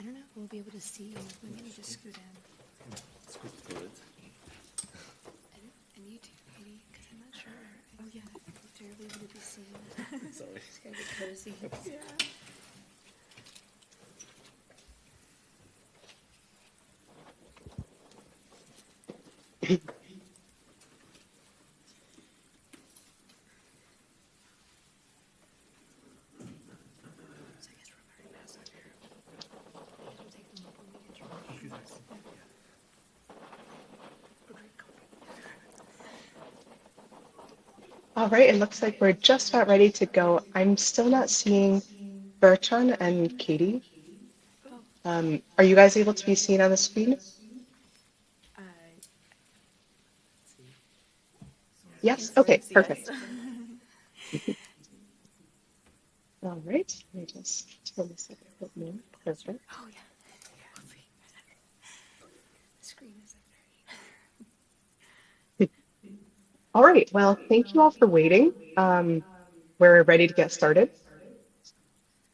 don't know if we'll be able to see you. We may need to scoot in. Scoot forward. And you too, Katie, because I'm not sure. Oh, yeah. If you're able to be seen. Sorry. Just gotta get cozy. Yeah. So I guess we're wearing masks up here. We'll take them off when we get your All right, it looks like we're just about ready to go. I'm still not seeing Bertrand and Katie. Are you guys able to be seen on the screen? Yes? Okay, perfect. All right, let me just turn this up a bit more. Perfect. Oh, yeah. We'll see. The screen is like very... All right, well, thank you all for waiting. We're ready to get started.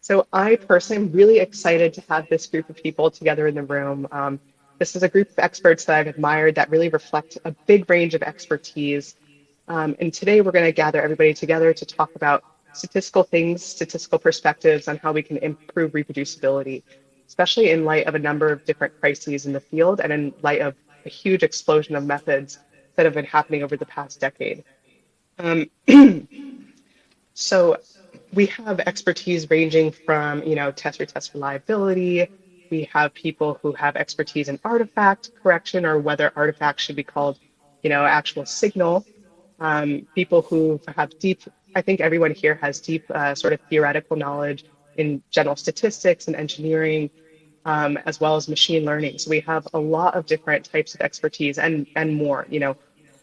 So I personally am really excited to have this group of people together in the room. This is a group of experts that I've admired that really reflect a big range of expertise. And today we're going to gather everybody together to talk about statistical things, statistical perspectives on how we can improve reproducibility, especially in light of a number of different crises in the field and in light of a huge explosion of methods that have been happening over the past decade. So we have expertise ranging from, test reliability. We have people who have expertise in artifact correction or whether artifacts should be called, actual signal. People who have deep, I think everyone here has deep sort of theoretical knowledge in general statistics and engineering, as well as machine learning. So we have a lot of different types of expertise and more,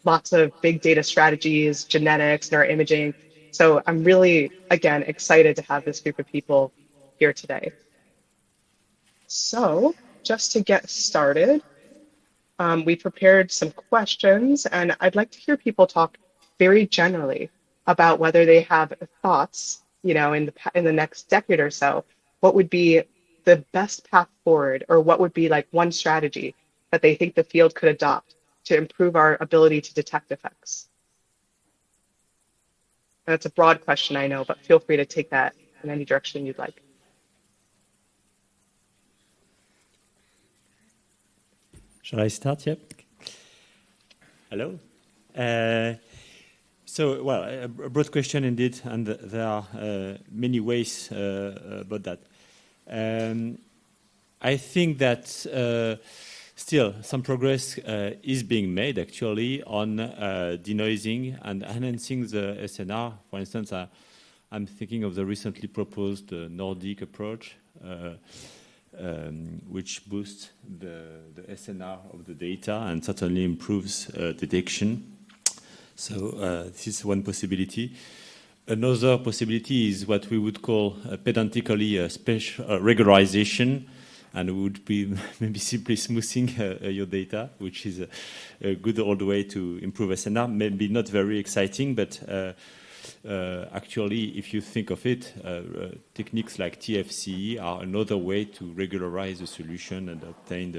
lots of big data strategies, genetics, neuroimaging. So I'm really, again, excited to have this group of people here today. So just to get started, we prepared some questions, and I'd like to hear people talk very generally about whether they have thoughts, in the next decade or so, what would be the best path forward, or what would be like one strategy that they think the field could adopt to improve our ability to detect effects. That's a broad question, I know, but feel free to take that in any direction you'd like. Shall I start? Yep. Hello. Well, a broad question indeed, and there are many ways about that. I think that still some progress is being made actually on denoising and enhancing the SNR. For instance, I'm thinking of the recently proposed Nordic approach, which boosts the SNR of the data and certainly improves detection. So this is one possibility. Another possibility is what we would call pedantically special regularization, and we would be maybe simply smoothing your data, which is a good old way to improve SNR. Maybe not very exciting, but actually, if you think of it, techniques like TFCE are another way to regularize the solution and obtain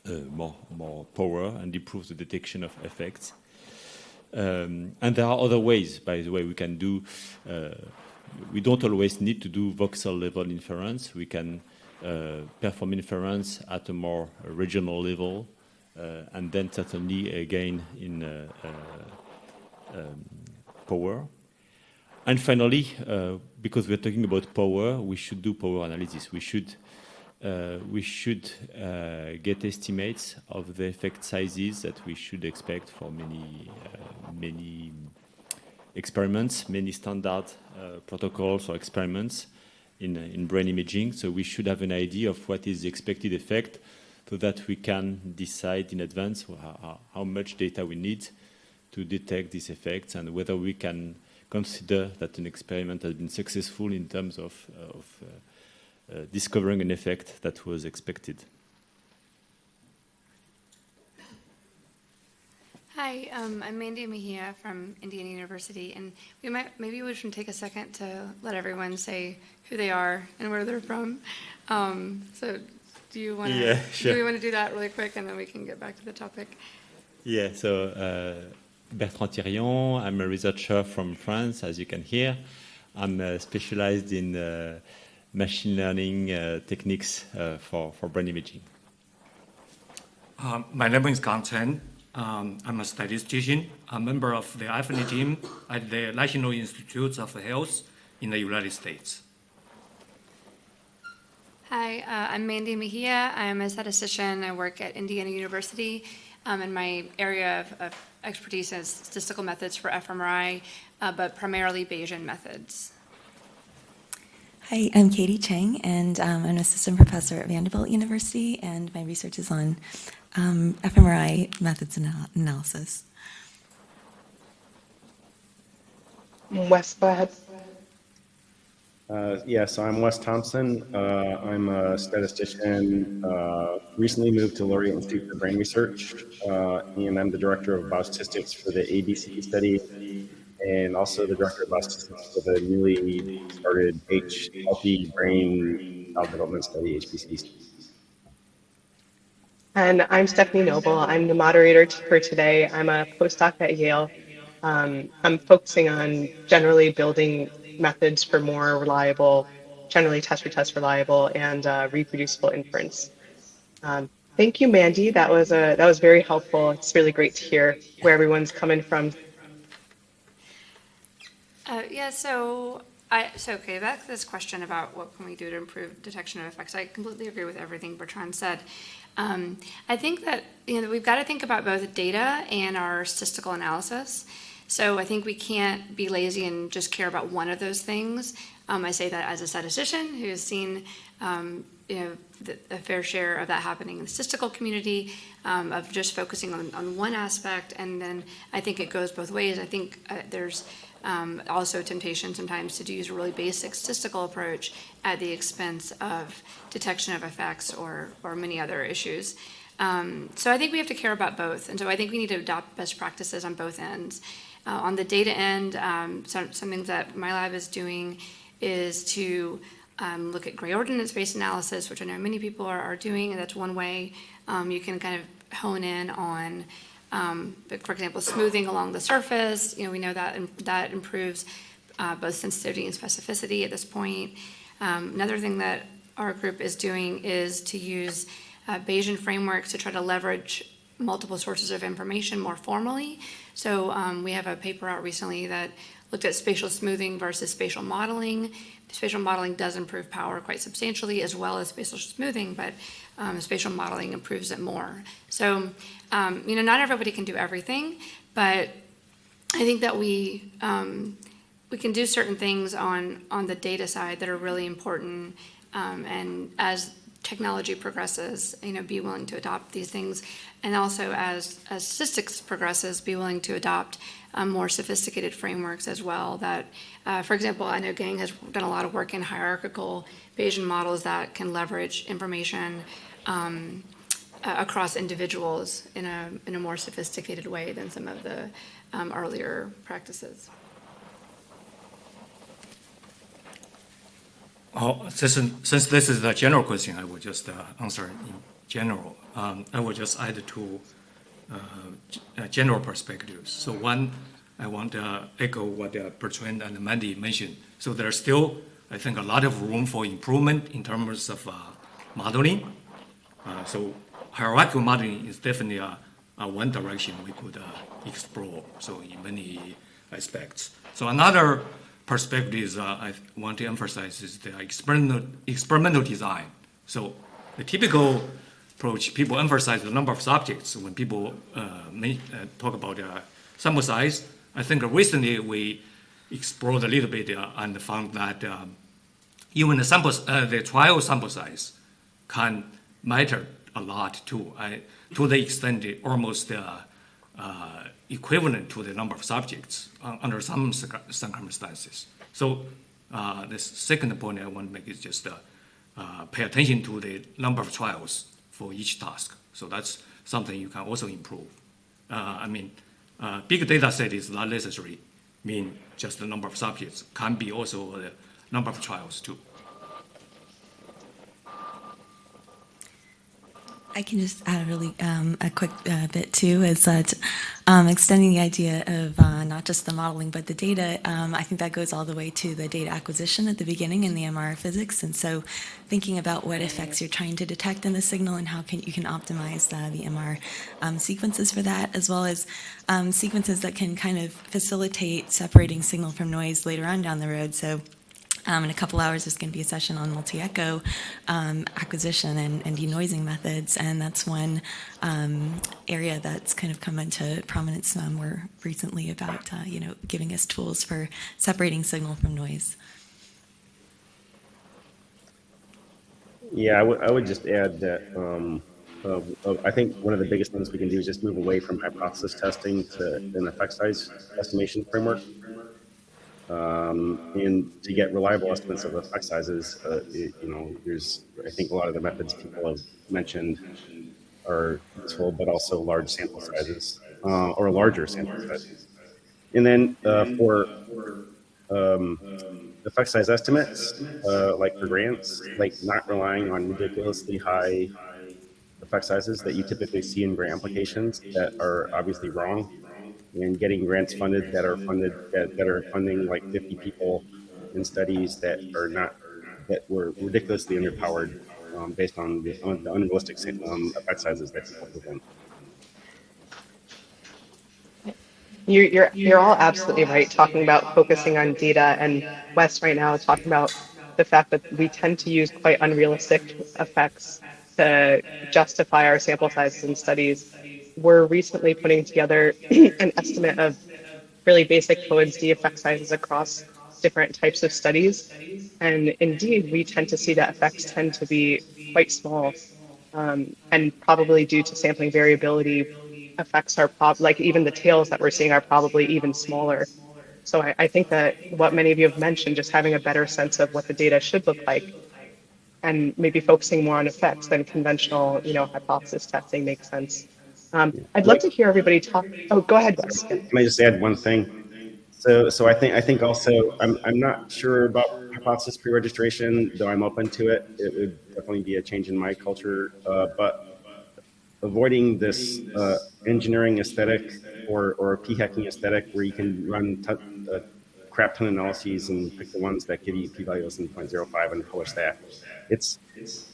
the more power and improve the detection of effects. And there are other ways, by the way, we can do. We don't always need to do voxel level inference. We can perform inference at a more regional level, and then certainly again in power. And finally, because we're talking about power, we should do power analysis. We should get estimates of the effect sizes that we should expect for many experiments, many standard protocols or experiments in brain imaging. So we should have an idea of what is the expected effect so that we can decide in advance how much data we need to detect these effects and whether we can consider that an experiment has been successful in terms of discovering an effect that was expected. Hi, I'm Mandy Mejia from Indiana University, and maybe we should take a second to let everyone say who they are and where they're from. So Do you want to? Yeah, sure. Do we want to do that really quick, and then we can get back to the topic? Yeah, so Bertrand Thirion, I'm a researcher from France, as you can hear. I'm specialized in machine learning techniques for brain imaging. My name is Gang Chen. I'm a statistician, a member of the IFNI team at the National Institutes of Health in the United States. Hi, I'm Mandy Mejia. I'm a statistician. I work at Indiana University, and my area of expertise is statistical methods for fMRI, but primarily Bayesian methods. Hi, I'm Katie Chang, and I'm an assistant professor at Vanderbilt University, and my research is on fMRI methods analysis. Wes, go ahead. So I'm Wes Thompson. I'm a statistician, recently moved to Laureate Institute for Brain Research, and I'm the director of biostatistics for the ABC study, and also the director of biostatistics for the newly started Healthy Brain Child Development Study, HBCD. And I'm Stephanie Noble. I'm the moderator for today. I'm a postdoc at Yale. I'm focusing on generally building methods for more reliable, generally test-retest reliable and reproducible inference. Thank you, Mandy. That was very helpful. It's really great to hear where everyone's coming from. Okay, back to this question about what can we do to improve detection of effects. I completely agree with everything Bertrand said. I think that we've got to think about both data and our statistical analysis. So I think we can't be lazy and just care about one of those things. I say that as a statistician who has seen a fair share of that happening in the statistical community, of just focusing on one aspect, and then I think it goes both ways. I think there's also temptation sometimes to use a really basic statistical approach at the expense of detection of effects or many other issues. So I think we have to care about both, and so I think we need to adopt best practices on both ends. On the data end, something that my lab is doing is to look at gray ordinance-based analysis, which I know many people are doing, and that's one way you can kind of hone in on, for example, smoothing along the surface. We know that improves both sensitivity and specificity at this point. Another thing that our group is doing is to use Bayesian frameworks to try to leverage multiple sources of information more formally. So we have a paper out recently that looked at spatial smoothing versus spatial modeling. Spatial modeling does improve power quite substantially, as well as spatial smoothing, but spatial modeling improves it more. So, not everybody can do everything, but I think that we can do certain things on the data side that are really important, and as technology progresses, be willing to adopt these things, and also as statistics progresses, be willing to adopt more sophisticated frameworks as well. That, for example, I know Gang has done a lot of work in hierarchical Bayesian models that can leverage information across individuals in a more sophisticated way than some of the earlier practices. Since this is a general question, I will just answer in general. I will just add two general perspectives. So one, I want to echo what Bertrand and Mandy mentioned. So there's still, I think, a lot of room for improvement in terms of modeling. So hierarchical modeling is definitely one direction we could explore, so in many aspects. So another perspective I want to emphasize is the experimental design. So the typical approach, people emphasize the number of subjects when people talk about sample size. I think recently we explored a little bit and found that even the trial sample size can matter a lot too, to the extent it almost equivalent to the number of subjects under some circumstances. So the second point I want to make is just pay attention to the number of trials for each task. So that's something you can also improve. Big data set is not necessarily mean just the number of subjects, can be also the number of trials too. I can just add really a quick bit too, is that extending the idea of not just the modeling but the data. I think that goes all the way to the data acquisition at the beginning in the MR physics, and so thinking about what effects you're trying to detect in the signal and how you can optimize the MR sequences for that, as well as sequences that can kind of facilitate separating signal from noise later on down the road. So. In a couple hours, there's going to be a session on multi-echo acquisition and denoising methods, and that's one area that's kind of come into prominence more recently about giving us tools for separating signal from noise. Yeah, I would just add that I think one of the biggest things we can do is just move away from hypothesis testing to an effect size estimation framework. And to get reliable estimates of effect sizes, there's, I think a lot of the methods people have mentioned are useful, but also large sample sizes or larger sample sizes. And then for effect size estimates, like for grants, like not relying on ridiculously high effect sizes that you typically see in grant applications that are obviously wrong, and getting grants funded that are funding like 50 people in studies that are not, that were ridiculously underpowered based on the unrealistic effect sizes that people present. You're all absolutely right, talking about focusing on data, and Wes right now talking about the fact that we tend to use quite unrealistic effects to justify our sample sizes in studies. We're recently putting together an estimate of really basic co-INS-D effect sizes across different types of studies. And indeed, we tend to see that effects tend to be quite small, and probably due to sampling variability, effects are like even the tails that we're seeing are probably even smaller. So I think that what many of you have mentioned, just having a better sense of what the data should look like and maybe focusing more on effects than conventional, hypothesis testing makes sense. I'd love to hear everybody talk. Oh, go ahead, Wes. Yeah. Can I just add one thing? So I think also I'm not sure about hypothesis pre-registration, though I'm open to it. It would definitely be a change in my culture, but avoiding this engineering aesthetic or p-hacking aesthetic where you can run crap ton analyses and pick the ones that give you p-value less than 0.05 and publish that. It's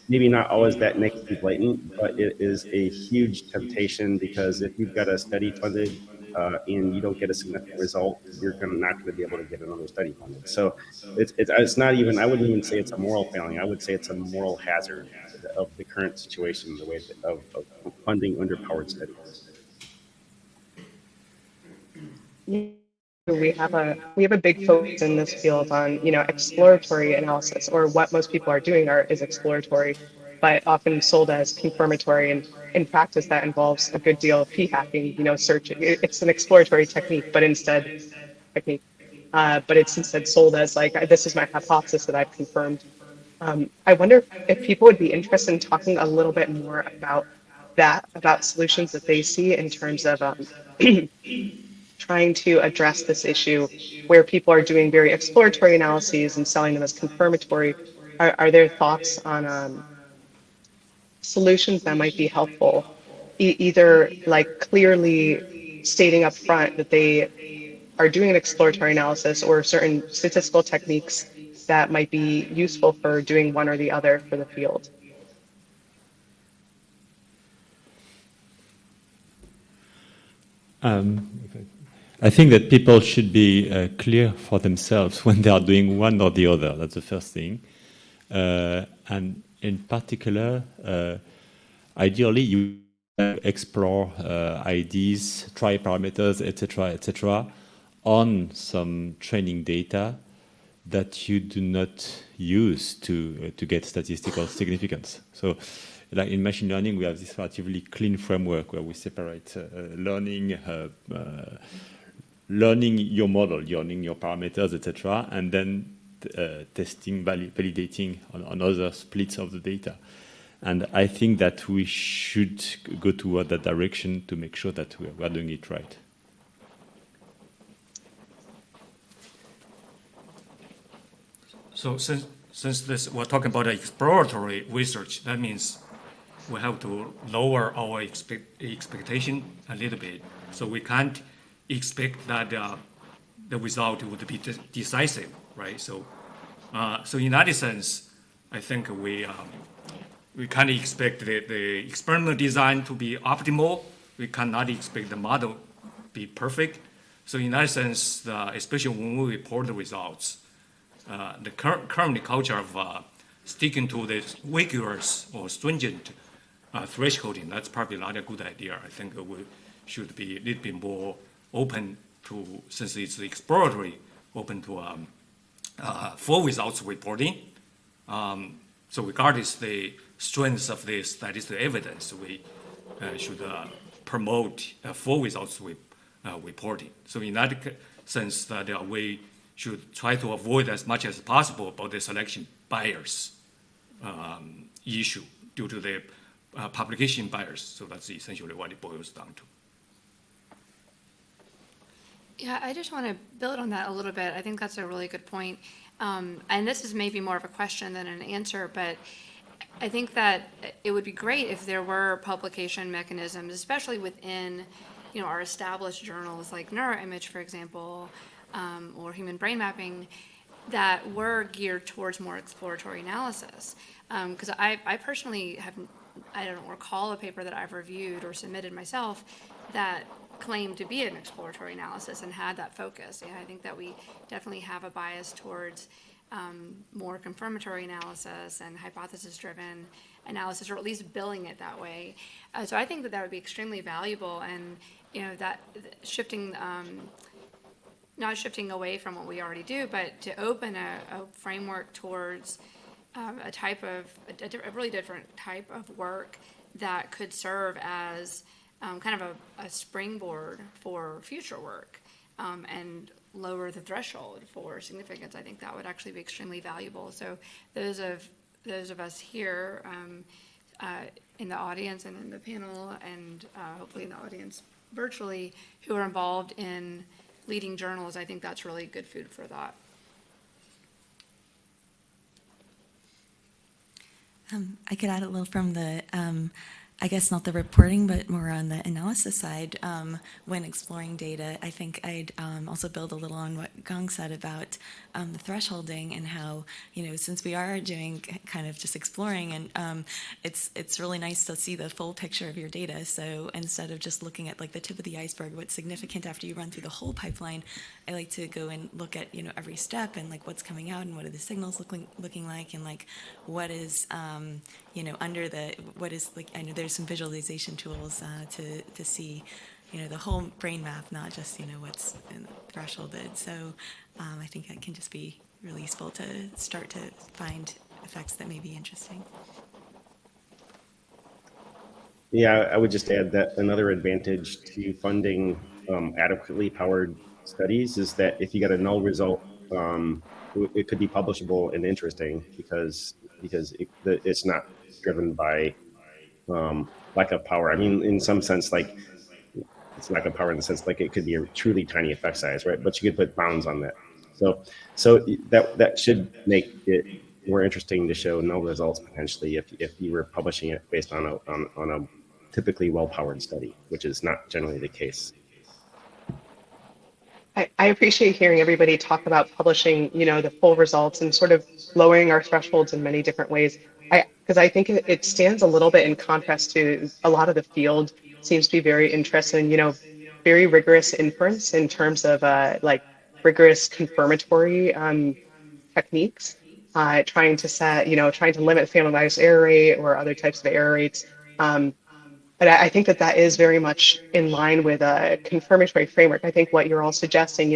maybe not always that nakedly blatant, but it is a huge temptation, because if you've got a study funded and you don't get a significant result, you're not going to be able to get another study funded. So it's not even, I wouldn't even say it's a moral failing. I would say it's a moral hazard of the current situation, the way of funding underpowered studies. We have a big focus in this field on exploratory analysis, or what most people are doing is exploratory, but often sold as confirmatory, and in practice that involves a good deal of p-hacking, searching. It's an exploratory technique, but it's instead sold as like, this is my hypothesis that I've confirmed. I wonder if people would be interested in talking a little bit more about that, about solutions that they see in terms of trying to address this issue where people are doing very exploratory analyses and selling them as confirmatory. Are there thoughts on solutions that might be helpful, either like clearly stating up front that they are doing an exploratory analysis, or certain statistical techniques that might be useful for doing one or the other for the field? I think that people should be clear for themselves when they are doing one or the other. That's the first thing. And in particular, ideally, you explore IDs, try parameters, etc., on some training data that you do not use to get statistical significance. So, like in machine learning, we have this relatively clean framework where we separate learning your model, learning your parameters, etc., and then testing, validating on other splits of the data. And I think that we should go toward that direction to make sure that we are doing it right. So since we're talking about exploratory research, that means we have to lower our expectation a little bit. So we can't expect that the result would be decisive, right? So, so in that sense, I think we can't expect the experimental design to be optimal. We cannot expect the model be perfect. So in that sense, especially when we report the results, the current culture of sticking to the rigorous or stringent thresholding, that's probably not a good idea. I think we should be a little bit more open to, since it's exploratory, open to full results reporting. So regardless the strength of the statistical evidence, we should promote full results reporting. So in that sense, that we should try to avoid as much as possible about the selection bias issue due to the publication bias. So that's essentially what it boils down to. Yeah, I just want to build on that a little bit. I think that's a really good point. And this is maybe more of a question than an answer, but I think that it would be great if there were publication mechanisms, especially within, our established journals like Neuroimage, for example, or Human Brain Mapping, that were geared towards more exploratory analysis. Because I personally I don't recall a paper that I've reviewed or submitted myself that claimed to be an exploratory analysis and had that focus. And I think that we definitely have a bias towards more confirmatory analysis and hypothesis-driven analysis, or at least billing it that way. So I think that would be extremely valuable, and that shifting, not shifting away from what we already do, but to open a framework towards a really different type of work that could serve as kind of a springboard for future work, and lower the threshold for significance. I think that would actually be extremely valuable. So those of us here in the audience and in the panel, and hopefully in the audience virtually, who are involved in leading journals, I think that's really good food for thought. I could add a little from the, I guess not the reporting, but more on the analysis side. When exploring data, I think I'd also build a little on what Gong said about the thresholding and how, since we are doing kind of just exploring, and it's really nice to see the full picture of your data. So instead of just looking at like the tip of the iceberg, what's significant after you run through the whole pipeline, I like to go and look at every step and like what's coming out and what are the signals looking like, and like what is under the, what is, like, I know there's some visualization tools to see the whole brain map, not just what's thresholded. So I think that can just be really useful to start to find effects that may be interesting. Yeah, I would just add that another advantage to funding adequately powered studies is that if you get a null result, it could be publishable and interesting because it's not driven by lack of power. I mean, in some sense, like it's lack of power in the sense like it could be a truly tiny effect size, right? But you could put bounds on that. So that should make it more interesting to show null results potentially if you were publishing it based on a typically well-powered study, which is not generally the case. I appreciate hearing everybody talk about publishing, the full results and sort of lowering our thresholds in many different ways. Because I think it stands a little bit in contrast to a lot of the field seems to be very interested in, very rigorous inference in terms of like rigorous confirmatory techniques, trying to limit family bias error rate or other types of error rates. But I think that is very much in line with a confirmatory framework. I think what you're all suggesting,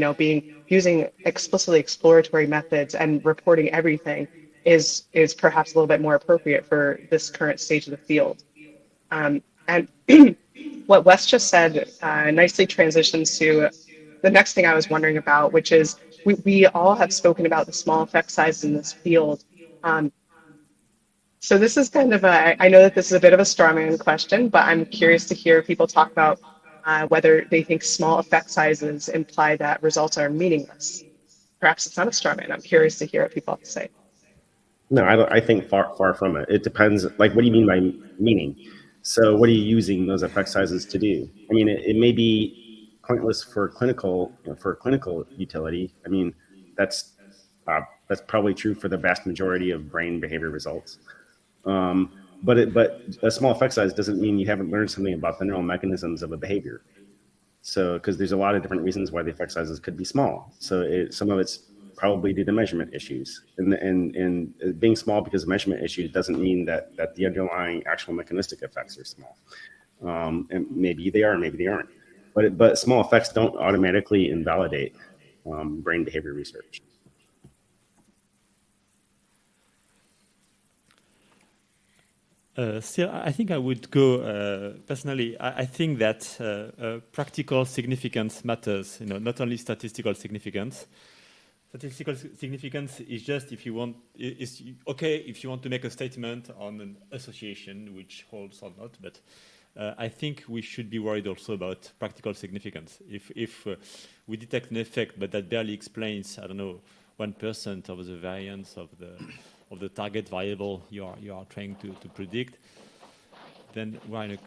using explicitly exploratory methods and reporting everything is perhaps a little bit more appropriate for this current stage of the field. And what Wes just said nicely transitions to the next thing I was wondering about, which is we all have spoken about the small effect size in this field. So this is kind of I know that this is a bit of a straw man question, but I'm curious to hear people talk about whether they think small effect sizes imply that results are meaningless. Perhaps it's not a straw man. I'm curious to hear what people have to say. No, I think far from it. It depends. Like, what do you mean by meaning? So, what are you using those effect sizes to do? I mean, it may be pointless for clinical utility. I mean, that's that's probably true for the vast majority of brain behavior results. But a small effect size doesn't mean you haven't learned something about the neural mechanisms of a behavior. So, because there's a lot of different reasons why the effect sizes could be small. So, some of it's probably due to measurement issues, and being small because of measurement issues doesn't mean that the underlying actual mechanistic effects are small. And maybe they are, maybe they aren't. But small effects don't automatically invalidate brain behavior research. Still, I think I would go personally. I think that practical significance matters. Not only statistical significance. Statistical significance is just if you want. Is okay if you want to make a statement on an association which holds or not. But I think we should be worried also about practical significance. If we detect an effect, but that barely explains, I don't know, 1% of the variance of the target variable you are trying to predict, then we're in a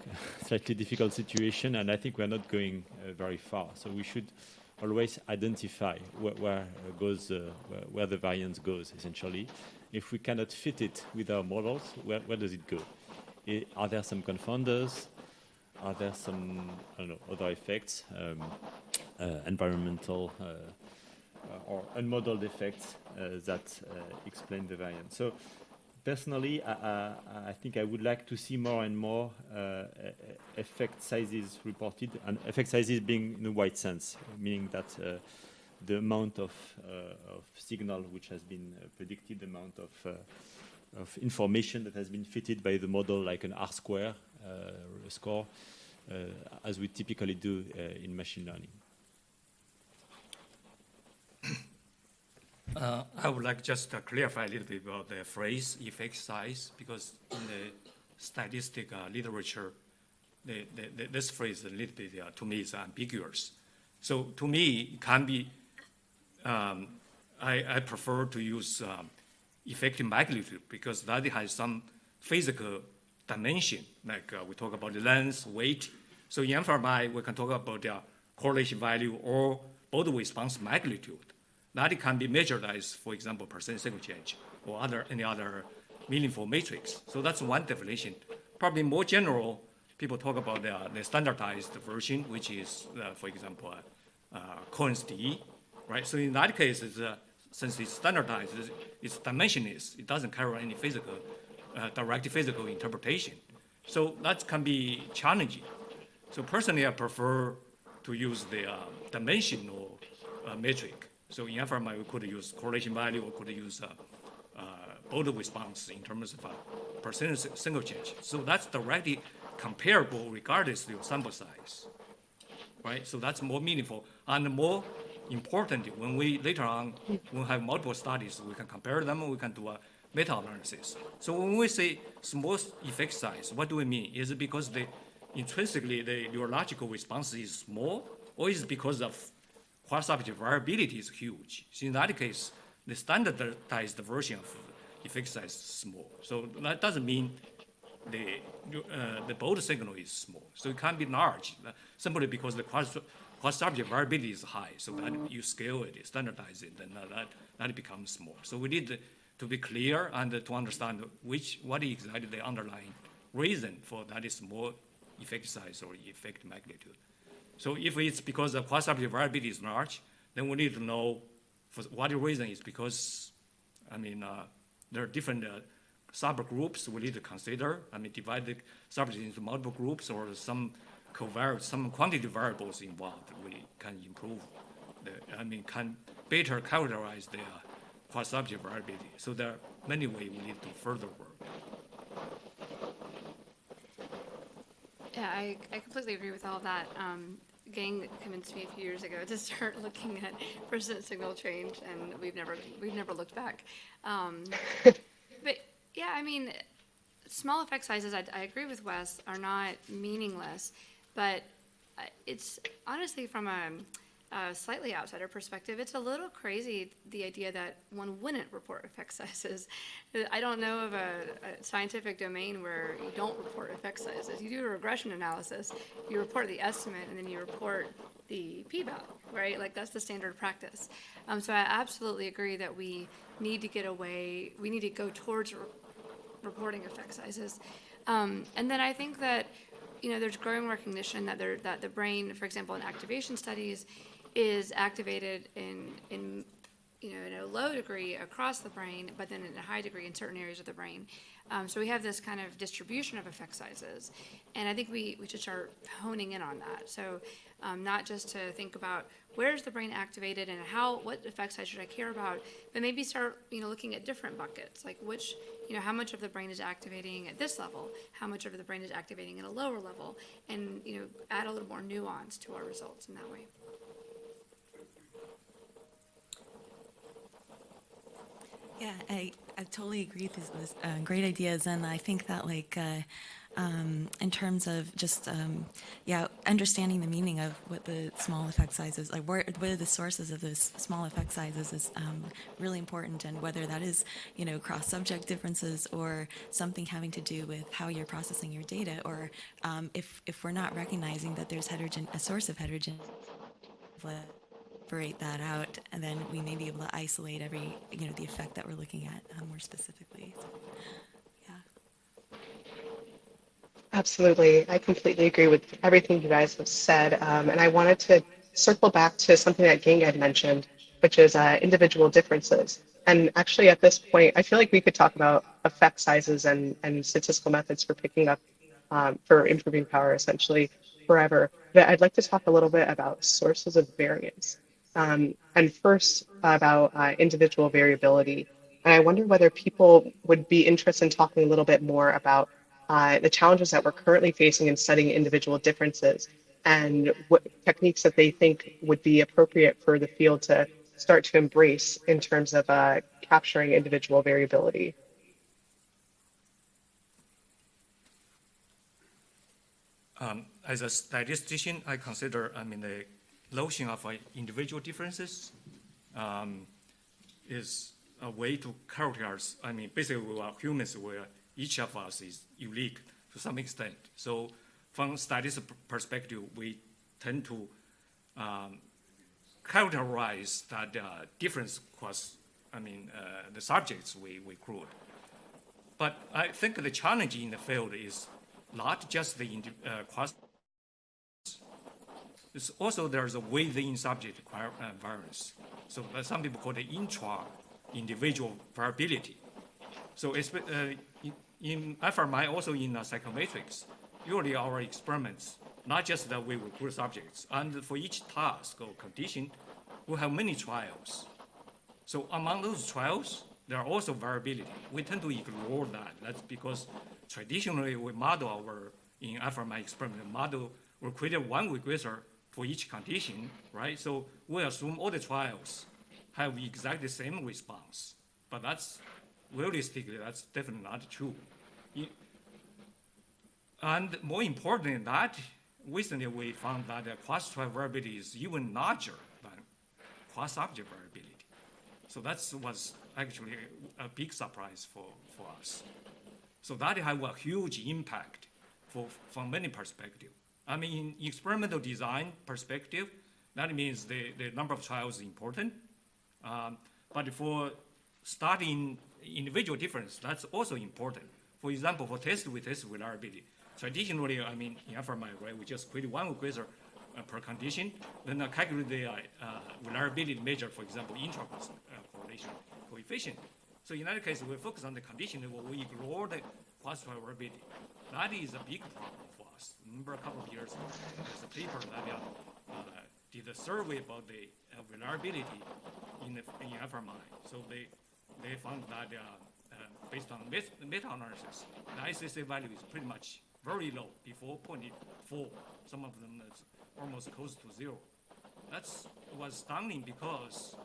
slightly difficult situation, and I think we're not going very far. So we should always identify where the variance goes, essentially. If we cannot fit it with our models, where does it go? Are there some confounders? Are there some, I don't know, other effects, environmental or unmodeled effects that explain the variance? So personally, I think I would like to see more and more effect sizes reported, and effect sizes being in a wide sense, meaning that the amount of signal which has been predicted, the amount of information that has been fitted by the model, like an R-square score, as we typically do in machine learning. I would like just to clarify a little bit about the phrase effect size, because in the statistical literature, this phrase a little bit, to me, is ambiguous. So to me, it can be, I prefer to use effective magnitude, because that has some physical dimension, like we talk about the length, weight. So in fMRI, we can talk about the correlation value or Boden response magnitude. That can be measured as, for example, percent signal change or any other meaningful matrix. So that's one definition. Probably more general, people talk about the standardized version, which is, for example, Cohen's d, right? So in that case, since it's standardized, its dimensionless, it doesn't carry any physical, direct physical interpretation. So that can be challenging. So personally, I prefer to use the dimensional metric. So in fMRI, we could use correlation value, or could use Boden response in terms of percent single change. So that's directly comparable regardless of your sample size, right? So that's more meaningful. And more important, when we later on, when we have multiple studies, we can compare them, we can do a meta-analysis. So when we say small effect size, what do we mean? Is it because intrinsically the neurological response is small, or is it because of quasi-objective variability is huge? So in that case, the standardized version of effect size is small. So that doesn't mean the Boden signal is small. So it can be large, simply because the quasi-objective variability is high. So that you scale it, standardize it, then that becomes small. So we need to be clear and to understand what is exactly the underlying reason for that is small effect size or effect magnitude. So if it's because the quasi-objective variability is large, then we need to know for what the reason is, because, there are different subgroups we need to consider. Divide the subjects into multiple groups, or some quantity variables involved. We can improve can better characterize the quasi-objective variability. So there are many ways we need to further work. Yeah, I completely agree with all of that. Gang convinced me a few years ago to start looking at percent signal change, and we've never looked back. But yeah, small effect sizes, I agree with Wes, are not meaningless, but it's honestly from a slightly outsider perspective, it's a little crazy, the idea that one wouldn't report effect sizes. I don't know of a scientific domain where you don't report effect sizes. You do a regression analysis, you report the estimate, and then you report the p-value, right? Like, that's the standard practice. So I absolutely agree that we need to get away, we need to go towards reporting effect sizes. And then I think that, there's growing recognition that that the brain, for example, in activation studies, is activated in a low degree across the brain, but then in a high degree in certain areas of the brain. So we have this kind of distribution of effect sizes, and I think we should start honing in on that. So not just to think about where's the brain activated and what effect size should I care about, but maybe start looking at different buckets, like how much of the brain is activating at this level, how much of the brain is activating at a lower level, and add a little more nuance to our results in that way. Yeah, I totally agree with those great ideas, and I think that in terms of just understanding the meaning of what the small effect sizes, like what are the sources of those small effect sizes is really important, and whether that is cross-subject differences or something having to do with how you're processing your data, or if we're not recognizing that there's a source of heterogeneity, separate that out, and then we may be able to isolate the effect that we're looking at more specifically. So, yeah. Absolutely. I completely agree with everything you guys have said. And I wanted to circle back to something that Ging had mentioned, which is individual differences. And actually, at this point, I feel like we could talk about effect sizes and statistical methods for picking up, for improving power essentially forever. But I'd like to talk a little bit about sources of variance. And first about individual variability. And I wonder whether people would be interested in talking a little bit more about the challenges that we're currently facing in studying individual differences and what techniques that they think would be appropriate for the field to start to embrace in terms of capturing individual variability. As a statistician, I consider, the notion of individual differences is a way to characterize, basically we are humans where each of us is unique to some extent. So from statistical perspective, we tend to characterize that difference across, the subjects we include. But I think the challenge in the field is not just the cross. It's also there's a within subject variance. So some people call it intra-individual variability. So in FMI, also in psychometrics, usually our experiments, not just that we recruit subjects, and for each task or condition, we have many trials. So among those trials, there are also variability. We tend to ignore that. That's because traditionally we model in FMI experiment, we created one regressor for each condition, right? So we assume all the trials have exactly the same response. But that's realistically, that's definitely not true. And more important than that, recently we found that the cross-trial variability is even larger than cross-subject variability. So that was actually a big surprise for us. So that had a huge impact from many perspectives. In experimental design perspective, that means the number of trials is important. But for studying individual difference, that's also important. For example, for test-with-test reliability, traditionally, in FMI, right, we just create one regressor per condition, then calculate the reliability measure, for example, intra-correlation coefficient. So in that case, we focus on the condition where we ignore the cross-trial variability. That is a big problem for us. Remember a couple of years ago, there's a paper that did a survey about the reliability in FMI. So they found that based on meta-analysis, the ICC value is pretty much very low, before 0.4. Some of them is almost close to 0. That was stunning because,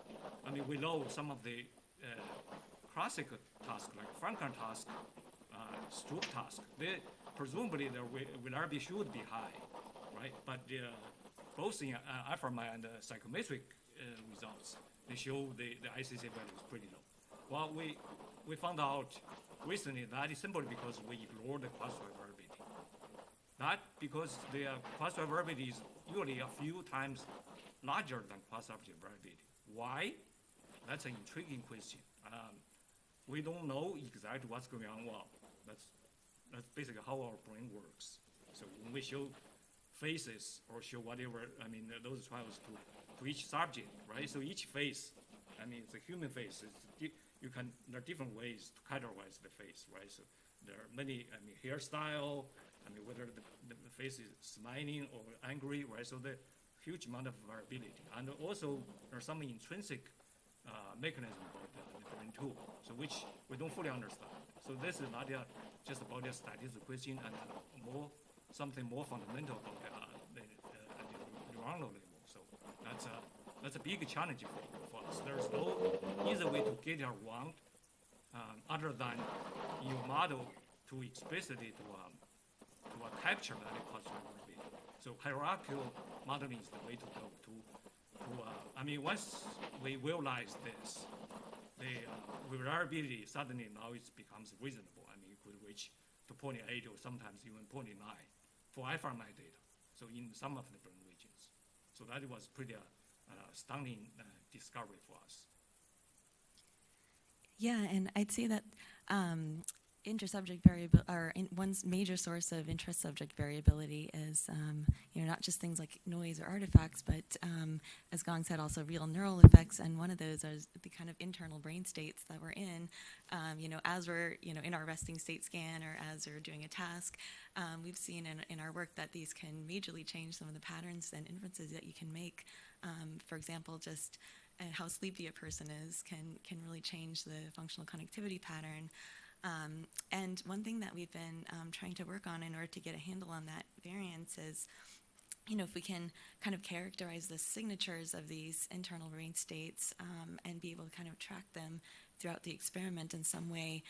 we know some of the classic tasks, like Franklin task, Stroop task, presumably the reliability should be high, right? But both in alpha and psychometric results, they show the ICC value is pretty low. Well, we found out recently that is simply because we ignore the quantitative variability. That because the quantitative variability is usually a few times larger than quasi-objective variability. Why? That's an intriguing question. We don't know exactly what's going on. Well, that's basically how our brain works. So when we show faces or show whatever, I mean, those trials to each subject, right? So each face, I mean, it's a human face. There are different ways to categorize the face, right? So there are many, I mean, hairstyle, I mean, whether the face is smiling or angry, right? So the huge amount of variability. And also there's some intrinsic mechanism about the brain too, so which we don't fully understand. So this is not just about a statistical question and something more fundamental about the neuronal level. So that's a big challenge for us. There's no easy way to get around other than your model to explicitly to capture that quantitative variability. So hierarchical modeling is the way to go. I mean, once we realize this, the variability suddenly now it becomes reasonable. I mean, you could reach to 0.8 or sometimes even 0.9 for fMRI data. So in some of the brain regions. So that was pretty stunning discovery for us. Yeah, and I'd say that intersubject variability, or one major source of intrasubject variability is, not just things like noise or artifacts, but as Gong said, also real neural effects. And one of those is the kind of internal brain states that we're in. As we're, in our resting state scan or as we're doing a task, we've seen in our work that these can majorly change some of the patterns and inferences that you can make. For example, just how sleepy a person is can really change the functional connectivity pattern. And one thing that we've been trying to work on in order to get a handle on that variance is, if we can kind of characterize the signatures of these internal brain states and be able to kind of track them throughout the experiment in some way.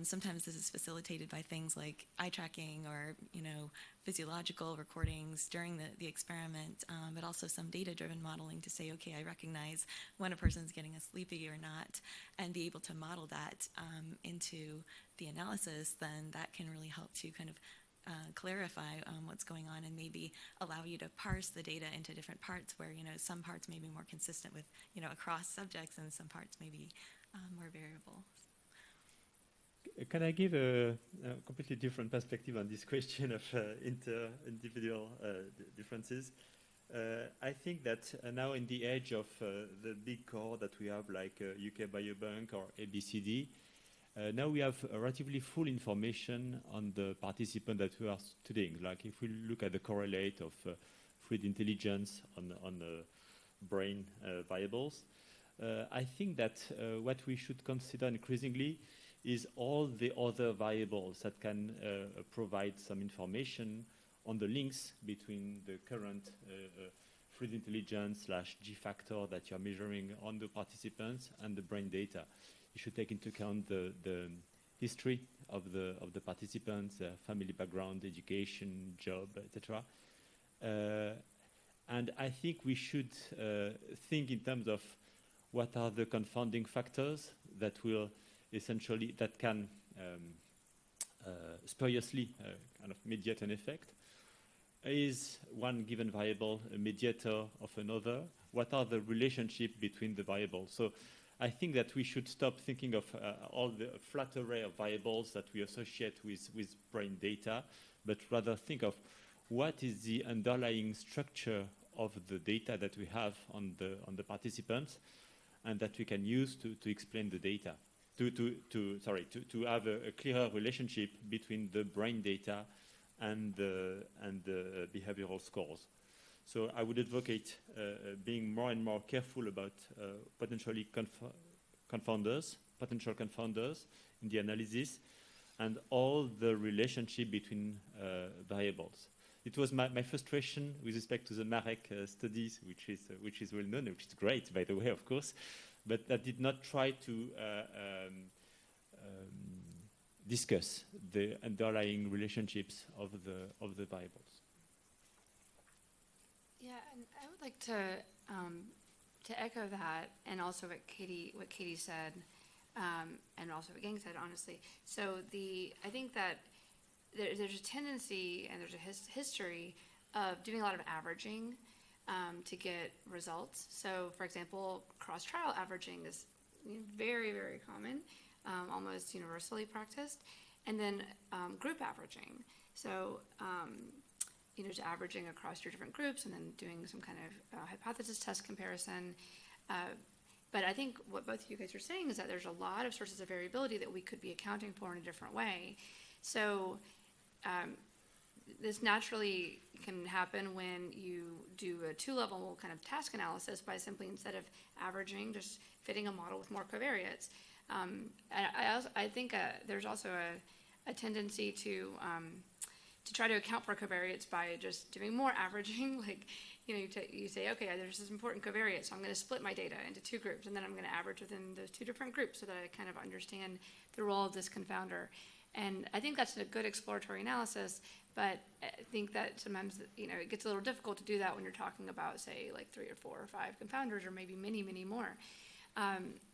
Sometimes this is facilitated by things like eye tracking or, physiological recordings during the experiment, but also some data-driven modeling to say, okay, I recognize when a person's getting a sleepy or not, and be able to model that into the analysis, then that can really help to kind of clarify what's going on and maybe allow you to parse the data into different parts where, some parts may be more consistent with, across subjects and some parts may be more variable. Can I give a completely different perspective on this question of inter-individual differences? I think that now in the age of the big core that we have like UK Biobank or ABCD, now we have relatively full information on the participant that we are studying. Like if we look at the correlate of fluid intelligence on the brain variables, I think that what we should consider increasingly is all the other variables that can provide some information on the links between the current fluid intelligence / G factor that you're measuring on the participants and the brain data. You should take into account the history of the participants, family background, education, job, etc. And I think we should think in terms of what are the confounding factors that will essentially, that can spuriously kind of mediate an effect. Is one given variable a mediator of another? What are the relationship between the variables? So I think that we should stop thinking of all the flat array of variables that we associate with brain data, but rather think of what is the underlying structure of the data that we have on the participants and that we can use to explain the data. To have a clearer relationship between the brain data and the behavioral scores. So I would advocate being more and more careful about potential confounders in the analysis and all the relationship between variables. It was my frustration with respect to the Marek studies, which is well known, which is great, by the way, of course, but that did not try to discuss the underlying relationships of the variables. Yeah, Yeah, and I would like to echo that, and also what Katie said, and also what Gang said, honestly. So I think that there's a tendency and there's a history of doing a lot of averaging to get results. So, for example, cross-trial averaging is very, very common, almost universally practiced. And then group averaging. So, just averaging across your different groups and then doing some kind of hypothesis test comparison. But I think what both of you guys are saying is that there's a lot of sources of variability that we could be accounting for in a different way. So this naturally can happen when you do a two-level kind of task analysis by simply, instead of averaging, just fitting a model with more covariates. I think there's also a tendency to try to account for covariates by just doing more averaging. Like, you say, okay, there's this important covariate, so I'm going to split my data into two groups, and then I'm going to average within those two different groups so that I kind of understand the role of this confounder. And I think that's a good exploratory analysis, but I think that sometimes, it gets a little difficult to do that when you're talking about, say, like 3 or 4 or 5 confounders, or maybe many, many more.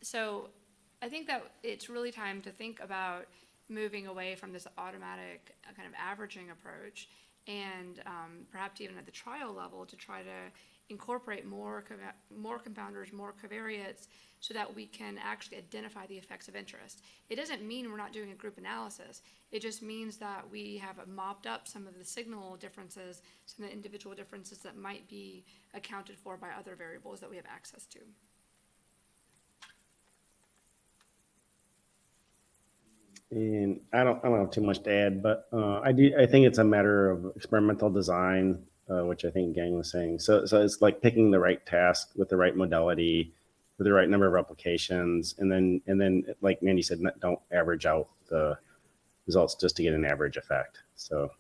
So I think that it's really time to think about moving away from this automatic kind of averaging approach, and perhaps even at the trial level to try to incorporate more confounders, more covariates, so that we can actually identify the effects of interest. It doesn't mean we're not doing a group analysis. It just means that we have mopped up some of the signal differences, some of the individual differences that might be accounted for by other variables that we have access to. And I don't have too much to add, but I think it's a matter of experimental design, which I think Gang was saying. So it's like picking the right task with the right modality, with the right number of replications, and then like Mandy said, don't average out the results just to get an average effect. So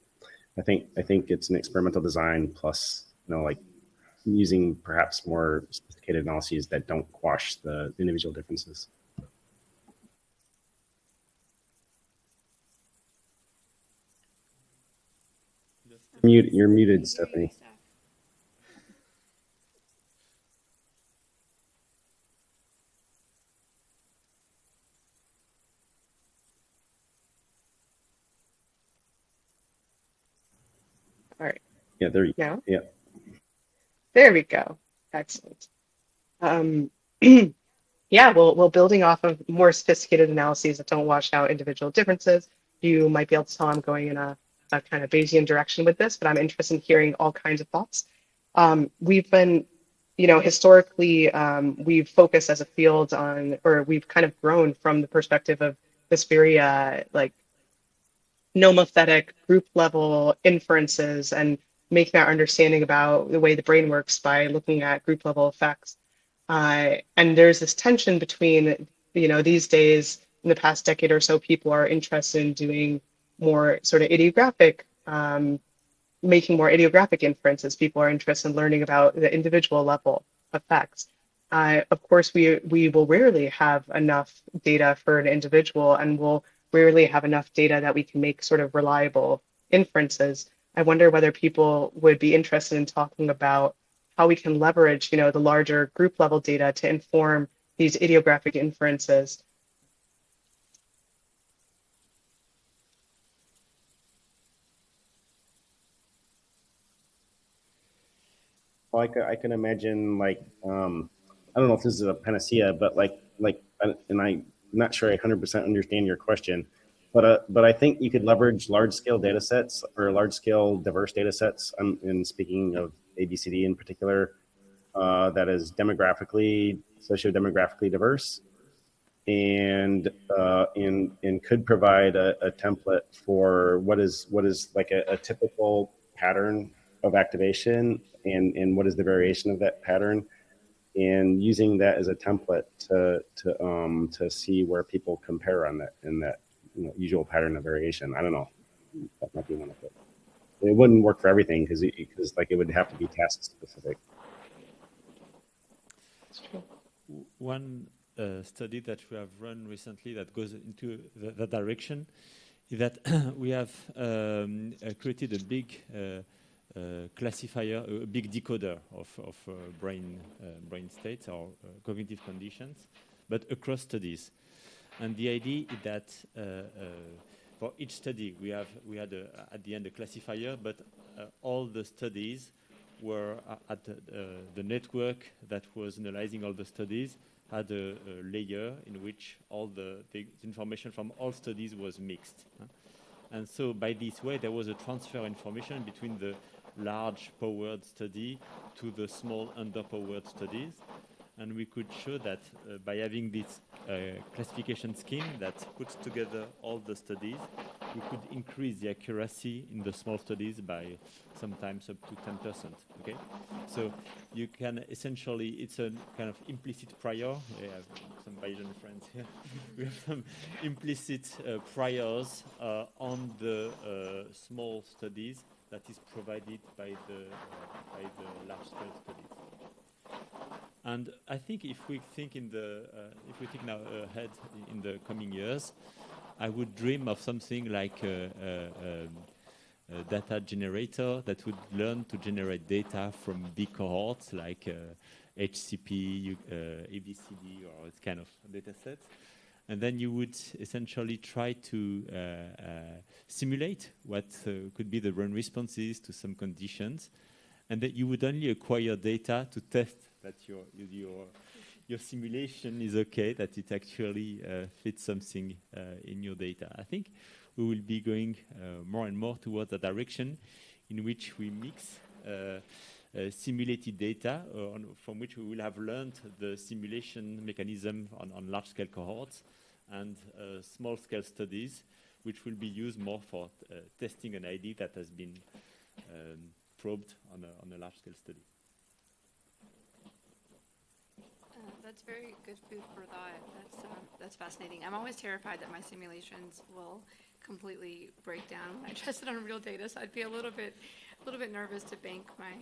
I think it's an experimental design plus like using perhaps more sophisticated analyses that don't quash the individual differences. You're muted, Stephanie. All right. Yeah, there you go. Now? Yeah. There we go. Excellent. Yeah, well, building off of more sophisticated analyses that don't wash out individual differences, you might be able to tell I'm going in a kind of Bayesian direction with this, but I'm interested in hearing all kinds of thoughts. We've been, historically, we've focused as a field on, or we've kind of grown from the perspective of this very like nomothetic group level inferences and making our understanding about the way the brain works by looking at group level effects. And there's this tension between, these days, in the past decade or so, people are interested in doing more sort of idiographic, making more idiographic inferences. People are interested in learning about the individual level effects. Of course, we will rarely have enough data for an individual, and we'll rarely have enough data that we can make sort of reliable inferences. I wonder whether people would be interested in talking about how we can leverage, the larger group level data to inform these idiographic inferences. Well, I can imagine like I don't know if this is a panacea, but and I'm not sure I 100% understand your question, but I think you could leverage large scale data sets or large scale diverse data sets. And speaking of ABCD in particular, that is sociodemographically diverse, and could provide a template for what is like a typical pattern of activation, and what is the variation of that pattern, and using that as a template to see where people compare on that in that usual pattern of variation. I don't know. That might be one of it. It wouldn't work for everything because like it would have to be task specific. One study that we have run recently that goes into that direction is that we have created a big classifier, a big decoder of brain states or cognitive conditions, but across studies. And the idea is that for each study, we had at the end a classifier, but all the studies were at the network that was analyzing all the studies had a layer in which all the information from all studies was mixed. And so by this way, there was a transfer information between the large powered study to the small underpowered studies. And we could show that by having this classification scheme that puts together all the studies, we could increase the accuracy in the small studies by sometimes up to 10%. Okay, so you can essentially, it's a kind of implicit prior. I have some Bayesian friends here. We have some implicit priors on the small studies that is provided by the large-scale studies. And I think if we think now ahead in the coming years, I would dream of something like a data generator that would learn to generate data from big cohorts like HCP, ABCD, or this kind of data sets. And then you would essentially try to simulate what could be the run responses to some conditions, and that you would only acquire data to test that your simulation is okay, that it actually fits something in your data. I think we will be going more and more towards a direction in which we mix simulated data from which we will have learned the simulation mechanism on large-scale cohorts and small-scale studies, which will be used more for testing an idea that has been probed on a large-scale study. That's very good food for thought. That's fascinating. I'm always terrified that my simulations will completely break down when I test it on real data. So I'd be a little bit nervous to bank my,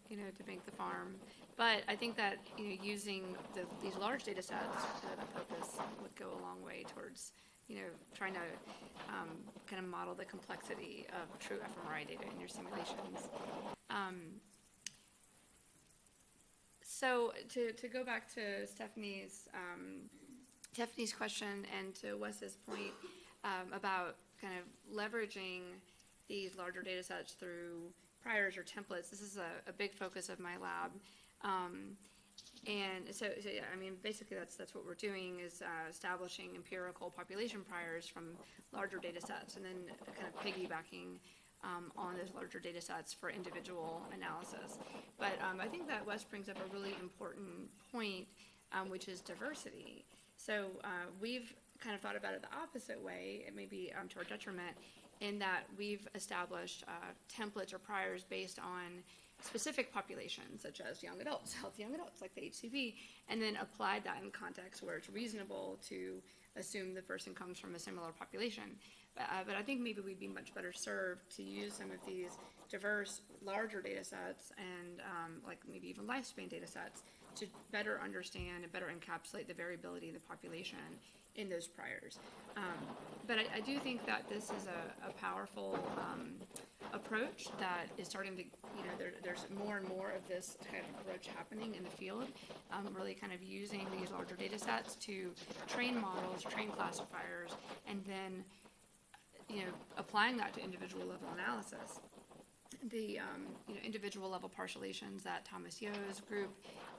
to bank the farm. But I think that using these large data sets for that purpose would go a long way towards trying to kind of model the complexity of true fMRI data in your simulations. So to go back to Stephanie's question and to Wes's point about kind of leveraging these larger data sets through priors or templates, this is a big focus of my lab. And so yeah, I mean, basically that's what we're doing is establishing empirical population priors from larger data sets and then kind of piggybacking on those larger data sets for individual analysis. But I think that Wes brings up a really important point, which is diversity. So we've kind of thought about it the opposite way, maybe to our detriment, in that we've established templates or priors based on specific populations, such as young adults, healthy young adults, like the HCV, and then applied that in context where it's reasonable to assume the person comes from a similar population. But I think maybe we'd be much better served to use some of these diverse, larger data sets and like maybe even lifespan data sets to better understand and better encapsulate the variability of the population in those priors. But I do think that this is a powerful approach that is starting to, there's more and more of this kind of approach happening in the field, really kind of using these larger data sets to train models, train classifiers, and then applying that to individual level analysis. The individual level partialations that Thomas Yo's group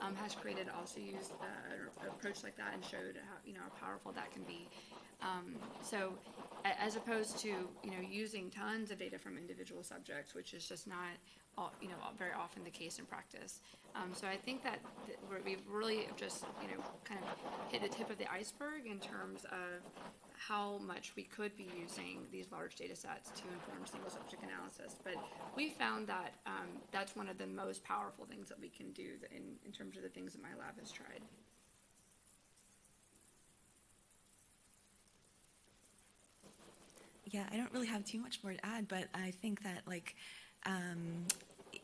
has created also used an approach like that and showed how powerful that can be. So as opposed to using tons of data from individual subjects, which is just not very often the case in practice. So I think that we've really just kind of hit the tip of the iceberg in terms of how much we could be using these large data sets to inform single subject analysis. But we found that that's one of the most powerful things that we can do in terms of the things that my lab has tried. Yeah, I don't really have too much more to add, but I think that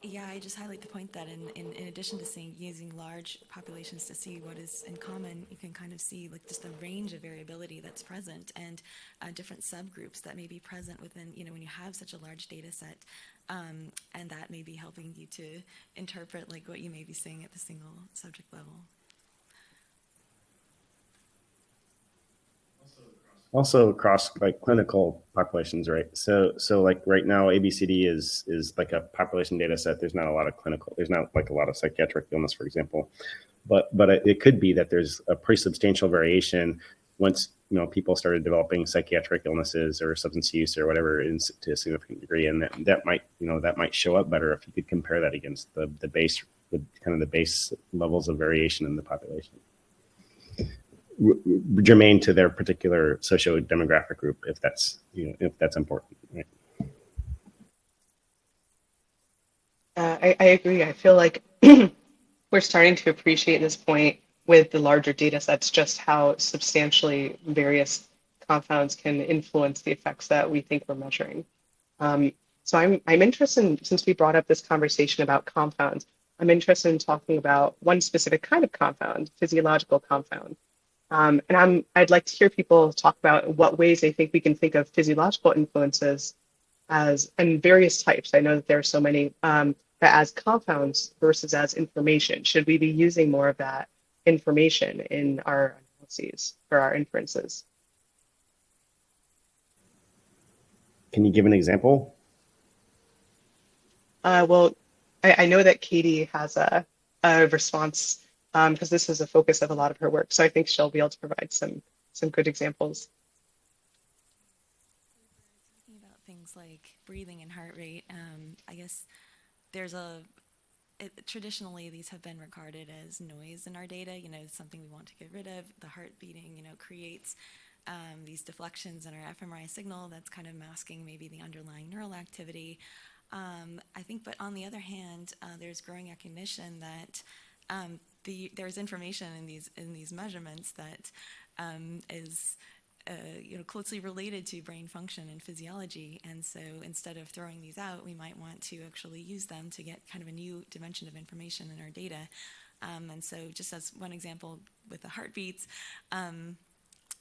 Yeah, I just highlight the point that in addition to using large populations to see what is in common, you can kind of see like just the range of variability that's present and different subgroups that may be present within, when you have such a large data set, and that may be helping you to interpret like what you may be seeing at the single subject level. Also across like clinical populations, right? So like right now, ABCD is like a population data set. There's not a lot of clinical. There's not like a lot of psychiatric illness, for example. But it could be that there's a pretty substantial variation once people started developing psychiatric illnesses or substance use or whatever to a significant degree, and that might show up better if you could compare that against the base, kind of the base levels of variation in the population, germane to their particular socio-demographic group, if that's important. Right? I agree. I feel like we're starting to appreciate this point with the larger data sets, just how substantially various compounds can influence the effects that we think we're measuring. So I'm interested in, since we brought up this conversation about compounds, I'm interested in talking about one specific kind of compound, physiological compound. And I'd like to hear people talk about what ways they think we can think of physiological influences and various types. I know that there are so many, but as compounds versus as information. Should we be using more of that information in our analyses for our inferences? Can you give an example? Well, I know that Katie has a response because this is a focus of a lot of her work. So I think she'll be able to provide some good examples. Talking about things like breathing and heart rate, I guess there's traditionally these have been regarded as noise in our data, something we want to get rid of. The heart beating, creates these deflections in our fMRI signal that's kind of masking maybe the underlying neural activity. I think, but on the other hand, there's growing recognition that there's information in these measurements that is closely related to brain function and physiology. And so instead of throwing these out, we might want to actually use them to get kind of a new dimension of information in our data. And so just as one example with the heartbeats,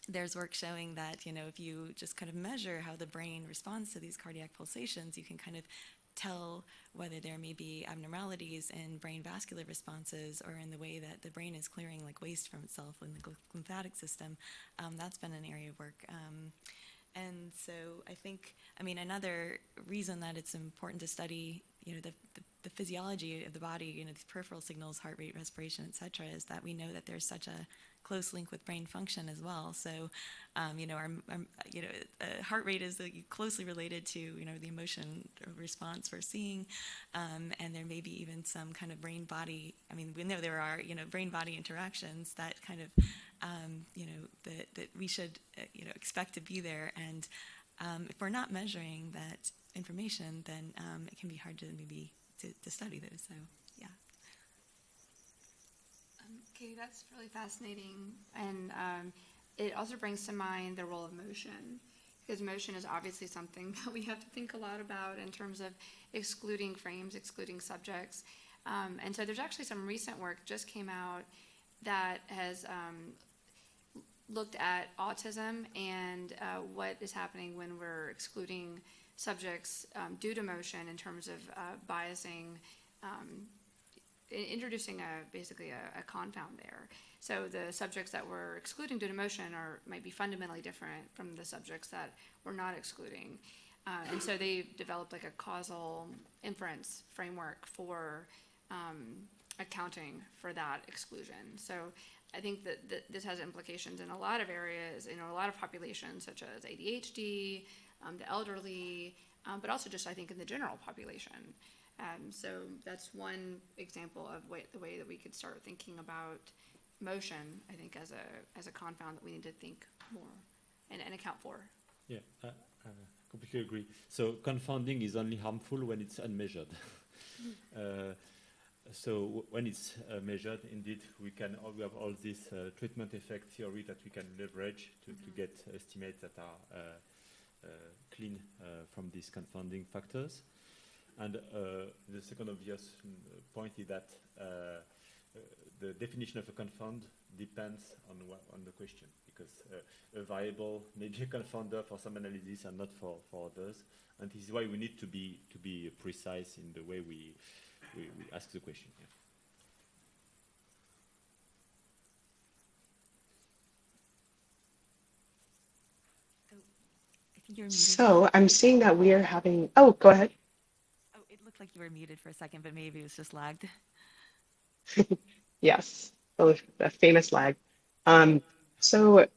there's work showing that, if you just kind of measure how the brain responds to these cardiac pulsations, you can kind of tell whether there may be abnormalities in brain vascular responses or in the way that the brain is clearing like waste from itself in the lymphatic system. That's been an area of work. And so I think, another reason that it's important to study, the physiology of the body, these peripheral signals, heart rate, respiration, et cetera, is that we know that there's such a close link with brain function as well. So, our heart rate is closely related to, the emotion response we're seeing, and there may be even some kind of brain-body. We know there are, brain-body interactions that kind of, that we should, expect to be there. And if we're not measuring that information, then it can be hard to maybe to study those. So, yeah. Okay, that's really fascinating. And it also brings to mind the role of motion, because motion is obviously something that we have to think a lot about in terms of excluding frames, excluding subjects. And so there's actually some recent work just came out that has looked at autism and what is happening when we're excluding subjects due to motion in terms of biasing, introducing basically a confound there. So the subjects that we're excluding due to motion might be fundamentally different from the subjects that we're not excluding. And so they developed like a causal inference framework for accounting for that exclusion. So I think that this has implications in a lot of areas, a lot of populations, such as ADHD, the elderly, but also just I think in the general population. So that's one example of the way that we could start thinking about motion, I think, as a confound that we need to think more and account for. Yeah, I completely agree. So confounding is only harmful when it's unmeasured. So when it's measured, indeed, we have all this treatment effect theory that we can leverage to get estimates that are clean from these confounding factors. And the second obvious point is that the definition of a confound depends on the question, because a variable may be a confounder for some analysis and not for others. And this is why we need to be precise in the way we ask the question. Yeah. I think you're muted. So I'm seeing that we are having, oh, go ahead. Oh, it looked like you were muted for a second, but maybe it was just lagged. Yes, the famous lag. So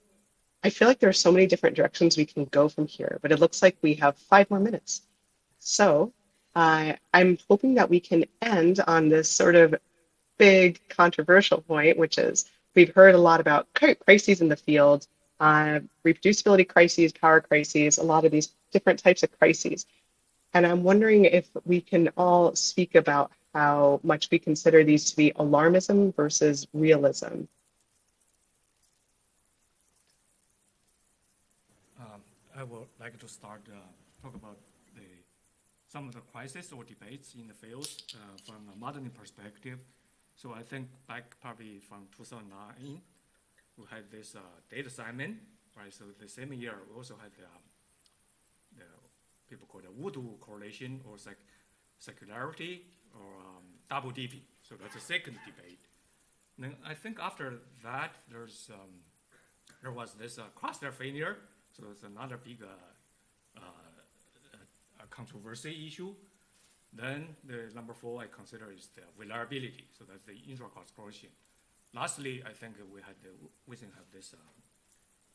I feel like there are so many different directions we can go from here, but it looks like we have 5 more minutes. So I'm hoping that we can end on this sort of big controversial point, which is we've heard a lot about crises in the field, reproducibility crises, power crises, a lot of these different types of crises. And I'm wondering if we can all speak about how much we consider these to be alarmism versus realism. I would like to start talk about some of the crises or debates in the field from a modeling perspective. So I think back probably from 2009, we had this data assignment, right? So the same year we also had the people call it voodoo correlation or circularity or double dipping. So that's a second debate. And then I think after that there was this cluster failure. So it's another big controversy issue. Then the number 4 I consider is the reliability. So that's the intra-class correlation. Lastly, I think we can have this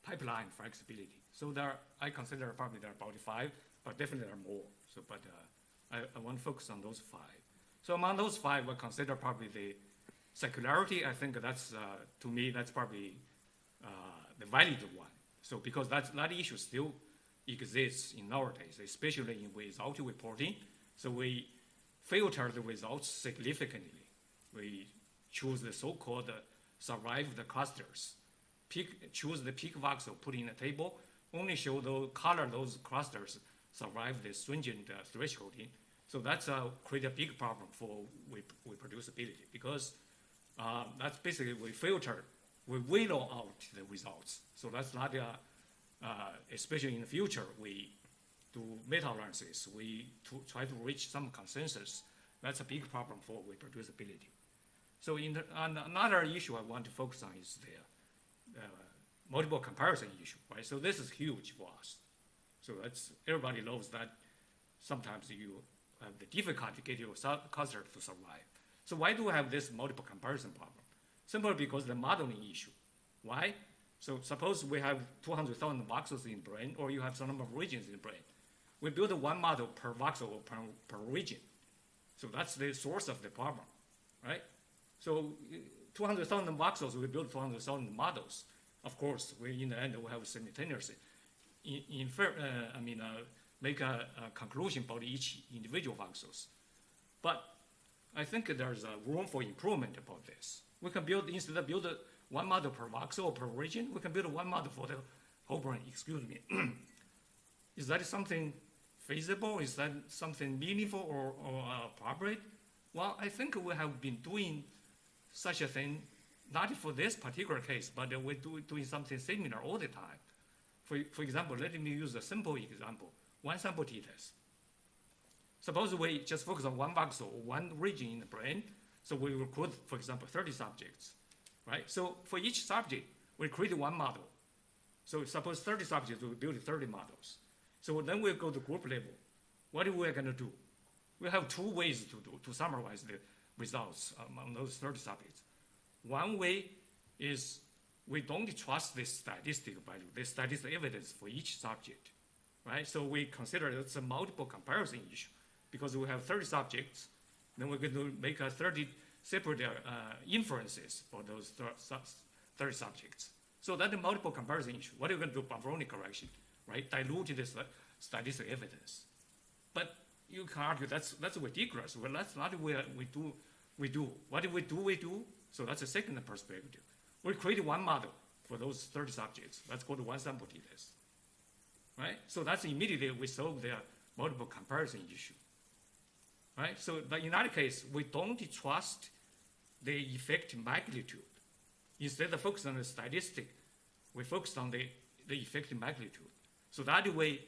pipeline flexibility. So I consider probably there are about 5, but definitely there are more. So, but I want to focus on those 5. So among those 5, I consider probably the circularity. I think that's to me that's probably the valid one. So because that issue still exists in nowadays, especially in result reporting. So we filter the results significantly. We choose the so-called survived clusters. Choose the peak voxel, put in a table, only show those color those clusters survive the stringent thresholding. So that's create a big problem for reproducibility because that's basically we filter, we whittle out the results. So that's not, especially in the future, we do meta-analysis, we try to reach some consensus. That's a big problem for reproducibility. So another issue I want to focus on is the multiple comparison issue, right? So this is huge for us. So everybody knows that sometimes you have the difficulty to get your cluster to survive. So why do we have this multiple comparison problem? Simply because the modeling issue. Why? So suppose we have 200,000 voxels in brain, or you have some number of regions in brain. We build one model per voxel or per region. So that's the source of the problem, right? So 200,000 voxels, we build 200,000 models. Of course, in the end, we have simultaneously make a conclusion about each individual voxels. But I think there's a room for improvement about this. We can build, instead of build one model per voxel or per region, we can build one model for the whole brain, excuse me. Is that something feasible? Is that something meaningful or appropriate? Well, I think we have been doing such a thing, not for this particular case, but we're doing something similar all the time. For example, let me use a simple example, one sample t-test. Suppose we just focus on one voxel or one region in the brain, so we recruit, for example, 30 subjects, right? So for each subject, we create one model. So suppose 30 subjects, we build 30 models. So then we go to group level. What are we going to do? We have 2 ways to summarize the results among those 30 subjects. One way is we don't trust the statistical value, the statistical evidence for each subject, right? So we consider it's a multiple comparison issue because we have 30 subjects, then we're going to make 30 separate inferences for those 30 subjects. So that's a multiple comparison issue. What are you going to do? Baroni correction, right? Dilute this statistical evidence. But you can argue that's ridiculous. Well, that's not what we do. What do we do? So that's a second perspective. We create one model for those 30 subjects. That's called one sample t-test, right? So that's immediately we solve the multiple comparison issue. right? So but in that case, we don't trust the effect magnitude. Instead of focus on the statistic, we focus on the effect magnitude. So that way,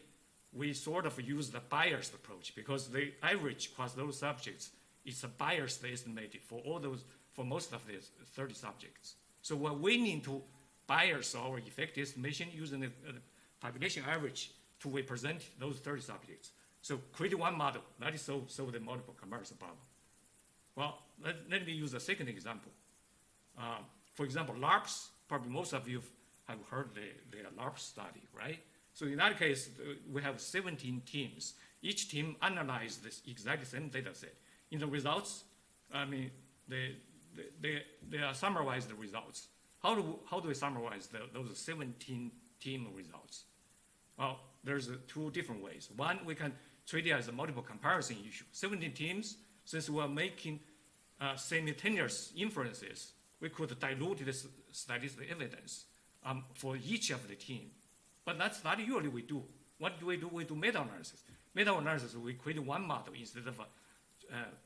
we sort of use the biased approach because the average across those subjects is a biased estimated for most of these 30 subjects. So we're willing to bias our effect estimation using the population average to represent those 30 subjects. So create one model, that is solve the multiple comparison problem. Well, let me use a second example. For example, LARPS, probably most of you have heard the LARPS study, right? So in that case, we have 17 teams. Each team analyzed this exact same data set. In the results, I mean, they summarize the results. How do we summarize those 17 team results? Well, there's two different ways. One, we can treat it as a multiple comparison issue. 17 teams, since we're making simultaneous inferences, we could dilute the statistical evidence for each of the team. But that's not usually we do. What do? We do meta-analysis. Meta-analysis, we create one model instead of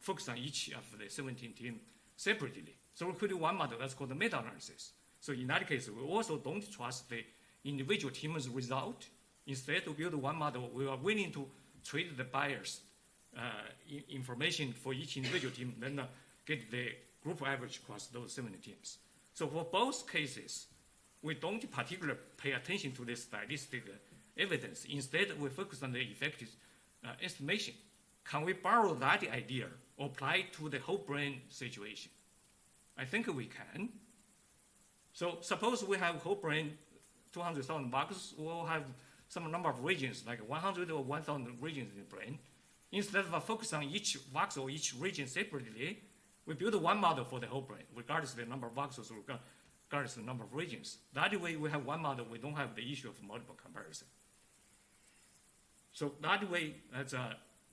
focus on each of the 17 teams separately. So we create one model, that's called the meta-analysis. So in that case, we also don't trust the individual team's result. Instead, to build one model, we are willing to treat the biased information for each individual team, then get the group average across those 17 teams. So for both cases, we don't particularly pay attention to the statistical evidence. Instead, we focus on the effective estimation. Can we borrow that idea or apply it to the whole brain situation? I think we can. So suppose we have whole brain 200,000 bucks, we'll have some number of regions, like 100 or 1,000 regions in the brain. Instead of focus on each voxel or each region separately, we build one model for the whole brain, regardless of the number of voxels or regardless of the number of regions. That way, we have one model, we don't have the issue of multiple comparison. So that way,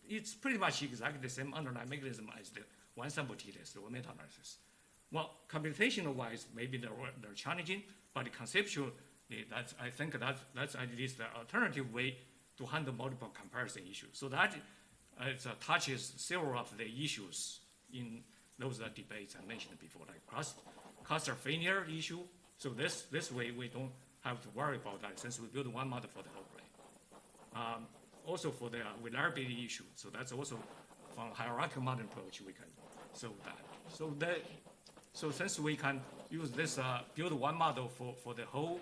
it's pretty much exactly the same underlying mechanism as the one sample t-test or meta-analysis. Well, computational-wise, maybe they're challenging, but conceptually, I think that's at least the alternative way to handle multiple comparison issues. So that touches several of the issues in those debates I mentioned before, like cluster failure issue. So this way we don't have to worry about that since we build one model for the whole brain. Also for the reliability issue. So that's also from hierarchical model approach we can solve that. So since we can use this build one model for the whole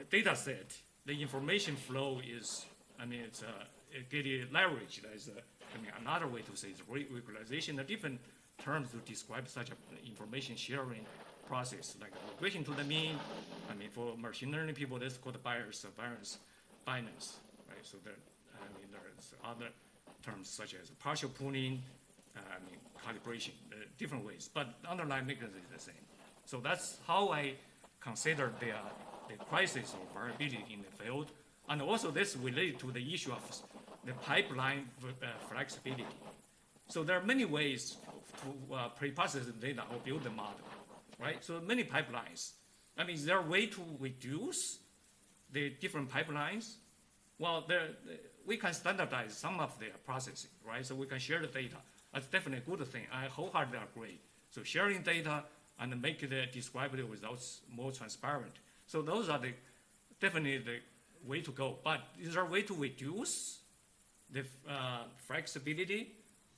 data set, the information flow is, it's getting leveraged as another way to say it's regularization, a different terms to describe such an information sharing process, like regression to the mean. For machine learning people, that's called variance, right? So there's other terms such as partial pooling, calibration, different ways, but the underlying mechanism is the same. So that's how I consider the crisis of variability in the field. And also this related to the issue of the pipeline flexibility. So there are many ways to pre-process the data or build the model, right? So many pipelines. Is there a way to reduce the different pipelines? Well, we can standardize some of the processing, right? So we can share the data. That's definitely a good thing. I wholeheartedly agree. So sharing data and make the describe the results more transparent. So those are definitely the way to go. But is there a way to reduce the flexibility?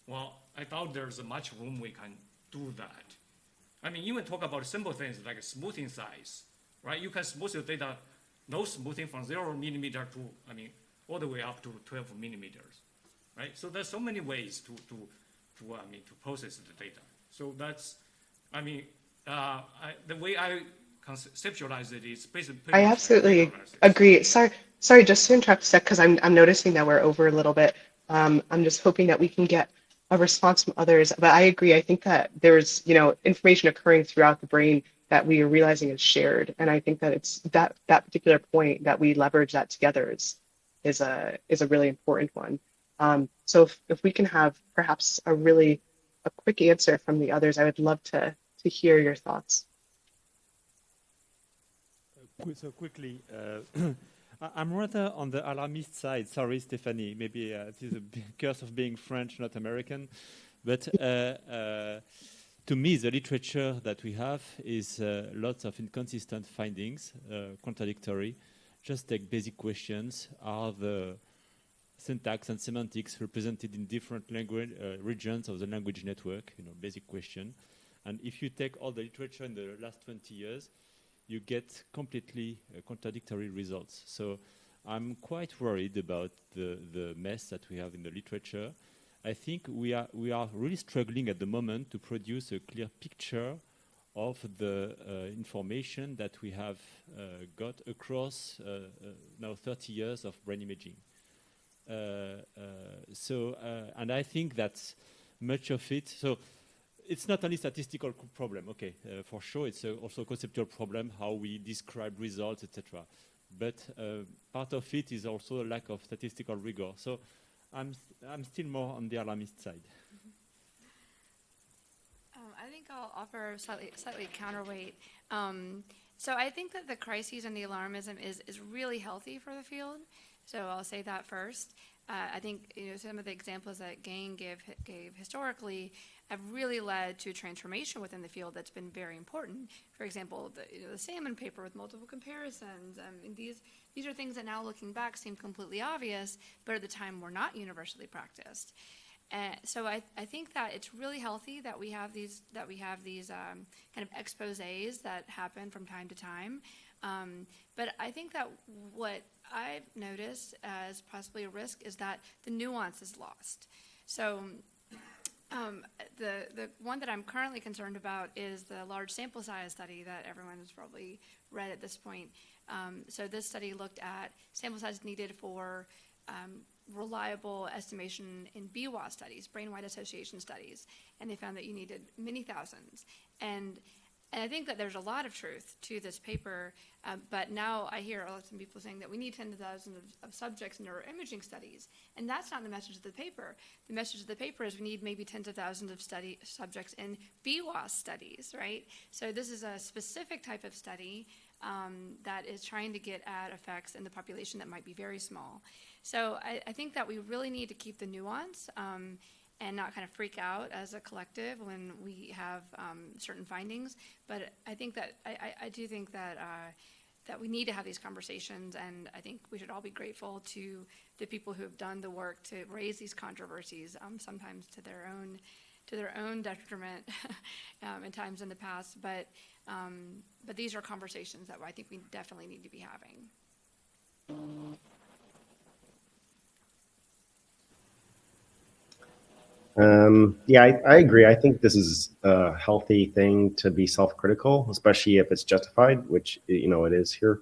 Well, I doubt there's much room we can do that. Even talk about simple things like smoothing size, right? You can smooth your data, no smoothing from 0 millimeter to, all the way up to 12 millimeters, right? So there's so many ways to process the data. So that's, the way I conceptualize it is basically. I absolutely agree. Sorry, just to interrupt a sec, because I'm noticing that we're over a little bit. I'm just hoping that we can get a response from others. But I agree. I think that there's information occurring throughout the brain that we are realizing is shared, and I think that it's that particular point that we leverage that together is a really important one. So if we can have perhaps a quick answer from the others, I would love to hear your thoughts. So quickly, I'm rather on the alarmist side. Sorry, Stephanie. Maybe it is a curse of being French, not American. But to me, the literature that we have is lots of inconsistent findings, contradictory. Just take basic questions. Are the syntax and semantics represented in different language regions of the language network? Basic question. And if you take all the literature in the last 20 years, you get completely contradictory results. So I'm quite worried about the mess that we have in the literature. I think we are really struggling at the moment to produce a clear picture of the information that we have got across now 30 years of brain imaging. And I think that's much of it. So it's not only statistical problem, okay, for sure, it's also a conceptual problem, how we describe results, etc. But part of it is also a lack of statistical rigor. So I'm still more on the alarmist side. I think I'll offer slightly counterweight. So I think that the crises and the alarmism is really healthy for the field. So I'll say that first. I think some of the examples that Gang gave historically have really led to transformation within the field that's been very important. For example, the salmon paper with multiple comparisons. These are things that now looking back seem completely obvious, but at the time were not universally practiced. So I think that it's really healthy that we have these kind of exposés that happen from time to time. But I think that what I've noticed as possibly a risk is that the nuance is lost. So the one that I'm currently concerned about is the large sample size study that everyone has probably read at this point. So this study looked at sample size needed for reliable estimation in BWAS studies, brain-wide association studies, and they found that you needed many thousands. And I think that there's a lot of truth to this paper, but now I hear some people saying that we need tens of thousands of subjects in neuroimaging studies, and that's not the message of the paper. The message of the paper is we need maybe tens of thousands of subjects in BWAS studies, right? So this is a specific type of study that is trying to get at effects in the population that might be very small. So I think that we really need to keep the nuance and not kind of freak out as a collective when we have certain findings. But I think that I do think that that we need to have these conversations, and I think we should all be grateful to the people who have done the work to raise these controversies, sometimes to their own detriment in times in the past. But these are conversations that I think we definitely need to be having. Yeah, I agree. I think this is a healthy thing to be self-critical, especially if it's justified, which it is here.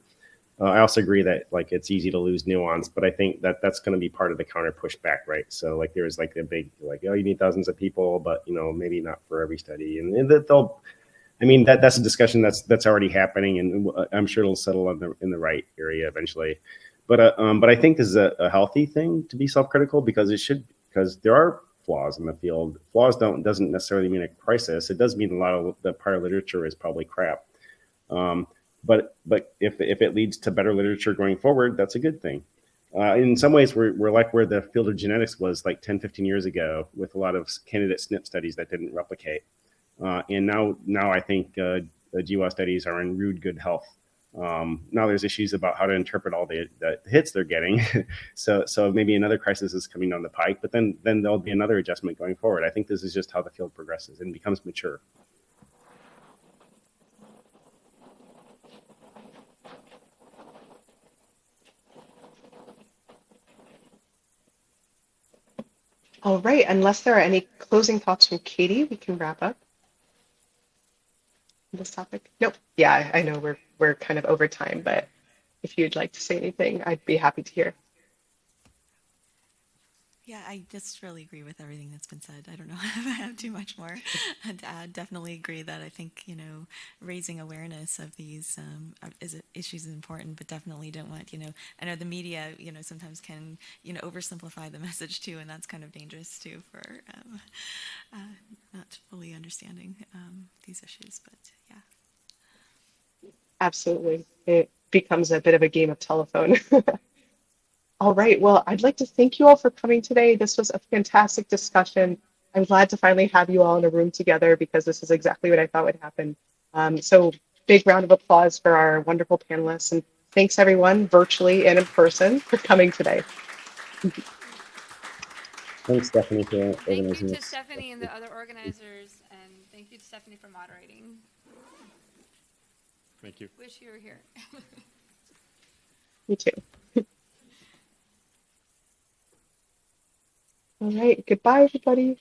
I also agree that it's easy to lose nuance, but I think that that's going to be part of the counter pushback, right? So there's a big oh, you need thousands of people, but maybe not for every study, and that's a discussion that's already happening, and I'm sure it'll settle in the right area eventually. But I think this is a healthy thing to be self-critical because there are flaws in the field. Flaws doesn't necessarily mean a crisis. It does mean a lot of the prior literature is probably crap. But if it leads to better literature going forward, that's a good thing. In some ways, we're like where the field of genetics was 10, 15 years ago, with a lot of candidate SNP studies that didn't replicate. And now I think GWAS studies are in rude good health. Now there's issues about how to interpret all the hits they're getting. so maybe another crisis is coming down the pike, but then there'll be another adjustment going forward. I think this is just how the field progresses and becomes mature. All right, unless there are any closing thoughts from Katie, we can wrap up this topic. Nope. Yeah, I know we're kind of over time, but if you'd like to say anything, I'd be happy to hear. Yeah, I just really agree with everything that's been said. I don't know if I have too much more to add. Definitely agree that I think, raising awareness of these issues is important, but definitely don't want, I know the media, sometimes can, oversimplify the message too, and that's kind of dangerous too for not fully understanding these issues, but yeah. Absolutely. becomes a bit of a game of telephone. All right. Well, I'd like to thank you all for coming today. This was a fantastic discussion. I'm glad to finally have you all in a room together because this is exactly what I thought would happen. So big round of applause for our wonderful panelists. And thanks everyone virtually and in person for coming today. Thanks, Stephanie, for Thank you organizing to this. Stephanie and the other organizers, and thank you to Stephanie for moderating. Thank you. Wish you were here. You too. All right. Goodbye, everybody.